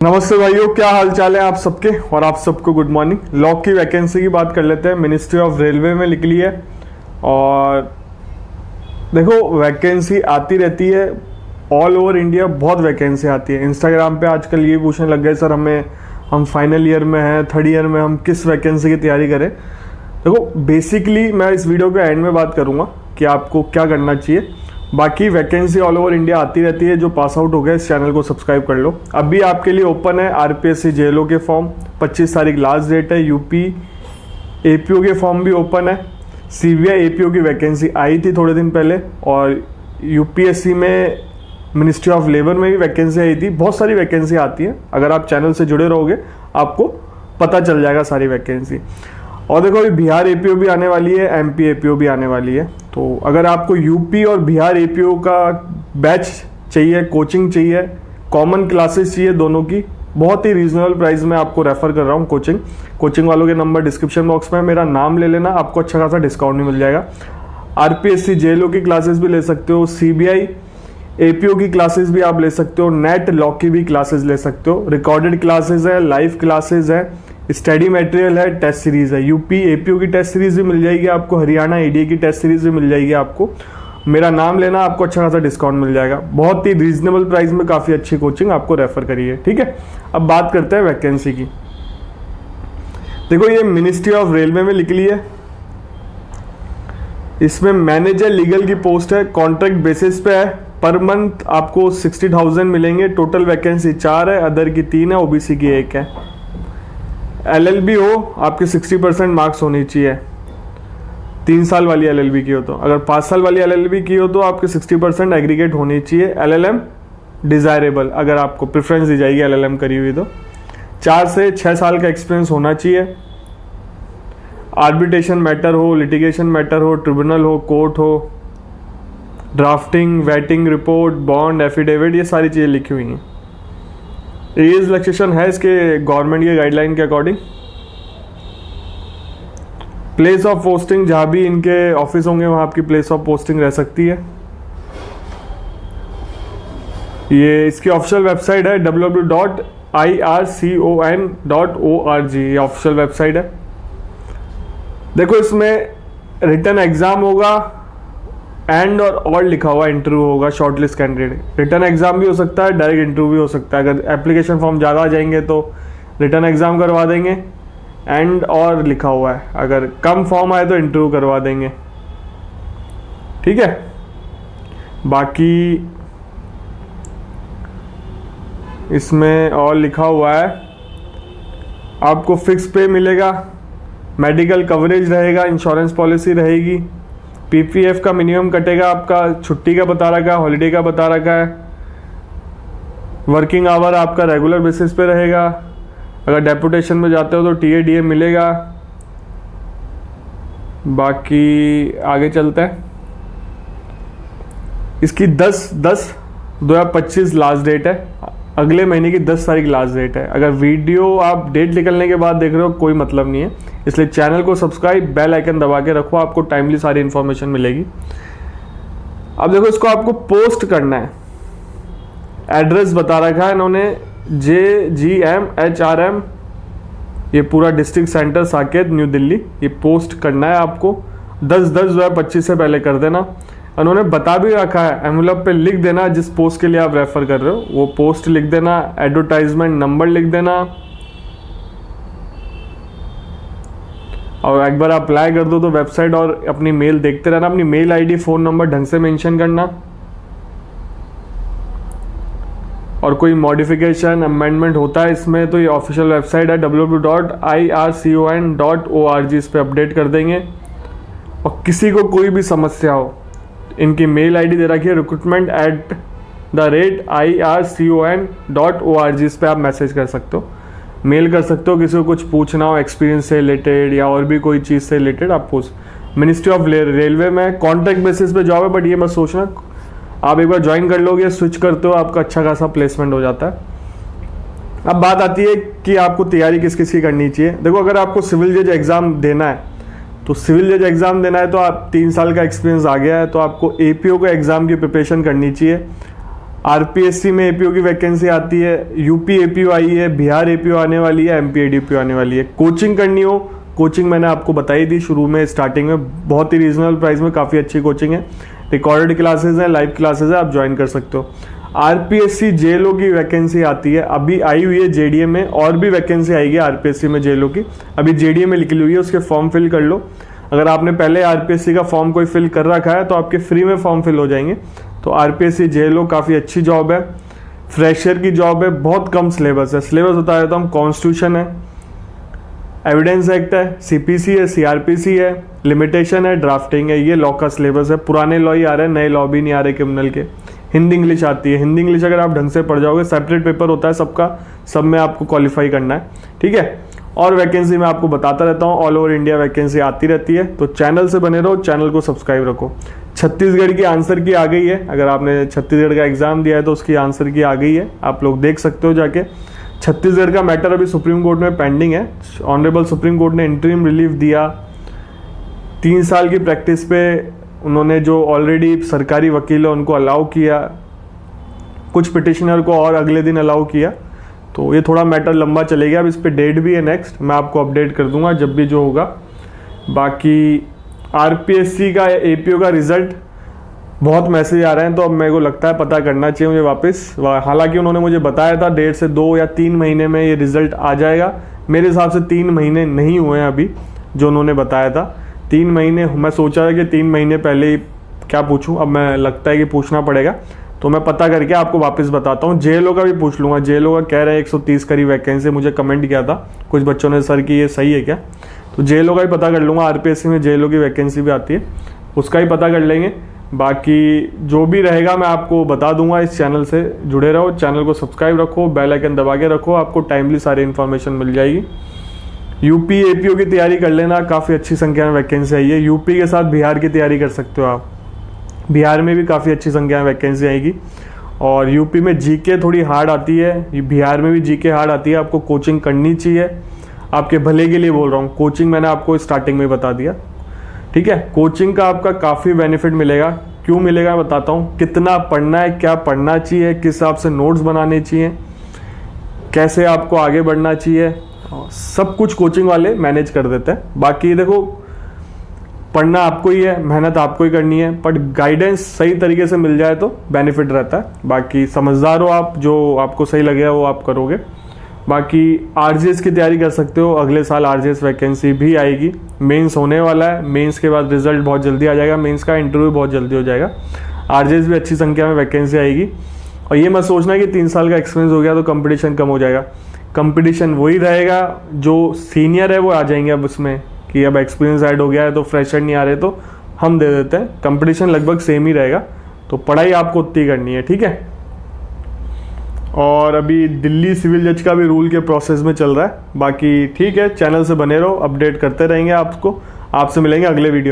नमस्ते भाइयों, क्या हाल चाल है आप सबके। और आप सबको गुड मॉर्निंग। लॉ की वैकेंसी की बात कर लेते हैं। मिनिस्ट्री ऑफ रेलवे में निकली है और देखो वैकेंसी आती रहती है ऑल ओवर इंडिया, बहुत वैकेंसी आती है। इंस्टाग्राम पे आजकल ये पूछने लग गए सर हम फाइनल ईयर में हैं, थर्ड ईयर में, हम किस वैकेंसी की तैयारी करें। देखो बेसिकली मैं इस वीडियो के एंड में बात करूँगा कि आपको क्या करना चाहिए। बाकी वैकेंसी ऑल ओवर इंडिया आती रहती है। जो पास आउट हो गए इस चैनल को सब्सक्राइब कर लो। अभी आपके लिए ओपन है आरपीएससी जेएलओ के फॉर्म, 25 तारीख लास्ट डेट है। यूपी एपीओ के फॉर्म भी ओपन है। सीबीआई एपीओ की वैकेंसी आई थी थोड़े दिन पहले और यूपीएससी में मिनिस्ट्री ऑफ लेबर में भी वैकेंसी आई थी। बहुत सारी वैकेंसी आती है, अगर आप चैनल से जुड़े रहोगे आपको पता चल जाएगा सारी वैकेंसी। और देखो अभी बिहार एपीओ भी आने वाली है, एमपी एपीओ भी आने वाली है। तो अगर आपको यूपी और बिहार एपीओ का बैच चाहिए, कोचिंग चाहिए, कॉमन क्लासेस चाहिए दोनों की, बहुत ही रीजनेबल प्राइस में आपको रेफर कर रहा हूँ कोचिंग वालों के नंबर डिस्क्रिप्शन बॉक्स में, मेरा नाम ले लेना, आपको अच्छा खासा डिस्काउंट भी मिल जाएगा। आरपीएससी जेएलओ की क्लासेस भी ले सकते हो, सीबीआई एपीओ की क्लासेस भी आप ले सकते हो, नेट लॉ की भी क्लासेस ले सकते हो। रिकॉर्डेड क्लासेस है, लाइव क्लासेस है, स्टडी मटेरियल है, टेस्ट सीरीज है। यूपी एपीओ की टेस्ट सीरीज भी मिल जाएगी आपको, हरियाणा एडीए की टेस्ट सीरीज भी मिल जाएगी आपको। मेरा नाम लेना, आपको अच्छा खासा डिस्काउंट मिल जाएगा। बहुत ही रीजनेबल प्राइस में काफ़ी अच्छी कोचिंग आपको रेफर करी है, ठीक है। अब बात करते हैं वैकेंसी की। देखो ये मिनिस्ट्री ऑफ रेलवे में निकली है। इसमें मैनेजर लीगल की पोस्ट है, कॉन्ट्रैक्ट बेसिस पे है। पर मंथ आपको 60,000 मिलेंगे। टोटल वैकेंसी 4 है, अदर की 3 है, ओबीसी की 1 है। एलएलबी हो आपके 60% मार्क्स होनी चाहिए। 3 साल वाली एलएलबी की हो तो, अगर 5 साल वाली एलएलबी की हो तो आपके 60% एग्रीगेट होनी चाहिए। एलएलएम डिजायरेबल, अगर आपको प्रेफरेंस दी जाएगी एलएलएम करी हुई तो। 4 से 6 साल का एक्सपीरियंस होना चाहिए। आर्बिट्रेशन मैटर हो, लिटिगेशन मैटर हो, ट्रिब्यूनल हो, कोर्ट हो, drafting, waiting report, bond, affidavit, ये सारी चीज़ें लिखी हुई हैं। एज रिलैक्सेशन है इसके गवर्नमेंट के गाइडलाइन के अकॉर्डिंग। प्लेस ऑफ पोस्टिंग, जहां भी इनके ऑफिस होंगे वहां आपकी प्लेस ऑफ पोस्टिंग रह सकती है। ये इसकी ऑफिशियल वेबसाइट है www.ircon.org, ये ऑफिशियल वेबसाइट है। देखो इसमें रिटन एग्जाम होगा एंड और लिखा हुआ इंटरव्यू होगा शॉर्टलिस्ट कैंडिडेट। रिटन एग्जाम भी हो सकता है, डायरेक्ट इंटरव्यू भी हो सकता है। अगर एप्लीकेशन फॉर्म ज़्यादा आ जाएंगे तो रिटन एग्जाम करवा देंगे, एंड और लिखा हुआ है। अगर कम फॉर्म आए तो इंटरव्यू करवा देंगे, ठीक है। बाकी इसमें और लिखा हुआ है आपको फिक्स पे मिलेगा, मेडिकल कवरेज रहेगा, इंश्योरेंस पॉलिसी रहेगी, पीपीएफ का मिनिमम कटेगा आपका, छुट्टी का बता रखा है, हॉलीडे का बता रखा है, वर्किंग आवर आपका रेगुलर बेसिस पे रहेगा। अगर डेपुटेशन में जाते हो तो टीएडीए मिलेगा। बाकी आगे चलते हैं। इसकी 10/10/2025 लास्ट डेट है, अगले महीने की 10 तारीख लास्ट डेट है। अगर वीडियो आप डेट निकलने के बाद देख रहे हो कोई मतलब नहीं है, इसलिए चैनल को सब्सक्राइब, बेल आइकन दबा के रखो, आपको टाइमली सारी इन्फॉर्मेशन मिलेगी। अब देखो इसको आपको पोस्ट करना है। एड्रेस बता रखा है इन्होंने, JGMHRM, ये पूरा district centre Saket new Delhi. ये पोस्ट करना है आपको 10/10/2025 से पहले कर देना। उन्होंने बता भी रखा है, एनवेलप पे लिख देना जिस पोस्ट के लिए आप रेफर कर रहे हो वो पोस्ट लिख देना, एडवर्टाइजमेंट नंबर लिख देना, और एक बार अप्लाई कर दो तो वेबसाइट और अपनी मेल देखते रहना। अपनी मेल आईडी, फ़ोन नंबर ढंग से मेंशन करना। और कोई मॉडिफिकेशन अमेंडमेंट होता है इसमें तो ये ऑफिशियल वेबसाइट है www.ircon.org, इस पर अपडेट कर देंगे। और किसी को कोई भी समस्या हो, इनकी मेल आईडी दे रखी है recruitment@ircon.org, इस पर आप मैसेज कर सकते हो, मेल कर सकते हो। किसी को कुछ पूछना हो एक्सपीरियंस से रिलेटेड या और भी कोई चीज़ से रिलेटेड आप पूछ। मिनिस्ट्री ऑफ रेलवे में कॉन्ट्रैक्ट बेसिस पे जॉब है, बट ये मत सोचना आप एक बार ज्वाइन कर लोगे, स्विच करते हो, आपका अच्छा खासा प्लेसमेंट हो जाता है। अब बात आती है कि आपको तैयारी किस किस की करनी चाहिए। देखो अगर आपको सिविल जज एग्ज़ाम देना है तो सिविल जज एग्ज़ाम देना है तो आप 3 साल का एक्सपीरियंस आ गया है तो आपको एपीओ का एग्ज़ाम की प्रिपरेशन करनी चाहिए। आरपीएससी में एपीओ की वैकेंसी आती है, यूपी एपीओ आई है, बिहार एपीओ आने वाली है, एमपी एडीपीओ आने वाली है। कोचिंग करनी हो, कोचिंग मैंने आपको बताई थी शुरू में, स्टार्टिंग में, बहुत ही रीजनेबल प्राइस में काफ़ी अच्छी कोचिंग है। रिकॉर्डेड क्लासेस हैं, लाइव क्लासेस है, आप ज्वाइन कर सकते हो। आरपीएससी जेएलओ की वैकेंसी आती है, अभी आई हुई है जेडीए में, और भी वैकेंसी आएगी आरपीएससी में जेएलओ की, अभी जेडीए में निकली हुई है, उसके फॉर्म फिल कर लो। अगर आपने पहले आरपीएससी का फॉर्म कोई फिल कर रखा है तो आपके फ्री में फॉर्म फिल हो जाएंगे। तो आरपीएससी जेएलओ काफ़ी अच्छी जॉब है, फ्रेशर की जॉब है, बहुत कम सिलेबस है। सिलेबस बता देता हूँ, कॉन्स्टिट्यूशन है, एविडेंस एक्ट है, सीपीसी है, सीआरपीसी है, लिमिटेशन है, ड्राफ्टिंग है, ये लॉ का सिलेबस है। पुराने लॉ ही आ रहे हैं, नए लॉ भी नहीं आ रहे क्रिमिनल के। हिंदी इंग्लिश आती है, हिंदी इंग्लिश अगर आप ढंग से पढ़ जाओगे, सेपरेट पेपर होता है सबका, सब में आपको क्वालिफाई करना है, ठीक है। और वैकेंसी मैं आपको बताता रहता हूँ, ऑल ओवर इंडिया वैकेंसी आती रहती है, तो चैनल से बने रहो, चैनल को सब्सक्राइब रखो। छत्तीसगढ़ की आंसर की आ गई है, अगर आपने छत्तीसगढ़ का एग्जाम दिया है तो उसकी आंसर की आ गई है, आप लोग देख सकते हो जाके। छत्तीसगढ़ का मैटर अभी सुप्रीम कोर्ट में पेंडिंग है। ऑनरेबल सुप्रीम कोर्ट ने इंटरिम रिलीफ दिया, 3 साल की प्रैक्टिस पे उन्होंने जो ऑलरेडी सरकारी वकील है उनको अलाउ किया, कुछ पिटिशनर को और अगले दिन अलाउ किया, तो ये थोड़ा मैटर लंबा चलेगा। अब इस पे डेट भी है नेक्स्ट, मैं आपको अपडेट कर दूंगा जब भी जो होगा। बाकी आरपीएससी का एपीओ का रिजल्ट बहुत मैसेज आ रहे हैं, तो अब मेरे को लगता है पता करना चाहिए मुझे वापस। हालांकि उन्होंने मुझे बताया था 1.5 से 2 या 3 महीने में ये रिजल्ट आ जाएगा, मेरे हिसाब से 3 महीने नहीं हुए हैं अभी जो उन्होंने बताया था। 3 महीने, मैं सोचा था कि 3 महीने पहले ही क्या पूछूं, अब मैं लगता है कि पूछना पड़ेगा, तो मैं पता करके आपको वापस बताता हूँ। जेएलओ का भी पूछ लूँगा, जेएलओ का कह रहे हैं 130 करीब वैकेंसी, मुझे कमेंट किया था कुछ बच्चों ने सर कि ये सही है क्या, तो जेएलओ का भी पता कर लूँगा। आरपीएससी में जेएलओ की वैकेंसी भी आती है, उसका ही पता कर लेंगे। बाकी जो भी रहेगा मैं आपको बता दूंगा। इस चैनल से जुड़े रहो, चैनल को सब्सक्राइब रखो, बेल आइकन दबा के रखो, आपको टाइमली सारी इन्फॉर्मेशन मिल जाएगी। यूपी एपीओ की तैयारी कर लेना, काफ़ी अच्छी संख्या में वैकेंसी आई है। यूपी के साथ बिहार की तैयारी कर सकते हो आप, बिहार में भी काफ़ी अच्छी संख्या में वैकेंसी आएगी। और यूपी में जीके थोड़ी हार्ड आती है, बिहार में भी जीके हार्ड आती है, आपको कोचिंग करनी चाहिए, आपके भले के लिए बोल रहा हूँ। कोचिंग मैंने आपको स्टार्टिंग में बता दिया, ठीक है। कोचिंग का आपका काफ़ी बेनिफिट मिलेगा, क्यों मिलेगा मैं बताता हूँ। कितना पढ़ना है, क्या पढ़ना चाहिए, किस हिसाब से नोट्स बनाने चाहिए, कैसे आपको आगे बढ़ना चाहिए, सब कुछ कोचिंग वाले मैनेज कर देते हैं। बाकी देखो, पढ़ना आपको ही है, मेहनत आपको ही करनी है, पर गाइडेंस सही तरीके से मिल जाए तो बेनिफिट रहता है। बाकी समझदार हो आप, जो आपको सही लगेगा वो आप करोगे। बाकी आरजीएस की तैयारी कर सकते हो, अगले साल आरजीएस वैकेंसी भी आएगी। मेंस होने वाला है, मेंस के बाद रिजल्ट बहुत जल्दी आ जाएगा, मेंस का इंटरव्यू बहुत जल्दी हो जाएगा। आरजीएस भी अच्छी संख्या में वैकेंसी आएगी। और ये मत सोचना कि 3 साल का एक्सपीरियंस हो गया तो कंपटीशन कम हो जाएगा, कंपटीशन वही रहेगा, जो सीनियर है वो आ जाएंगे अब उसमें, कि अब एक्सपीरियंस ऐड हो गया है तो फ्रेशर नहीं आ रहे तो हम दे देते हैं। कंपटीशन लगभग सेम ही रहेगा, तो पढ़ाई आपको उतनी करनी है, ठीक है। और अभी दिल्ली सिविल जज का भी रूल के प्रोसेस में चल रहा है। बाकी ठीक है, चैनल से बने रहो, अपडेट करते रहेंगे आपको। आपसे मिलेंगे अगले वीडियो में।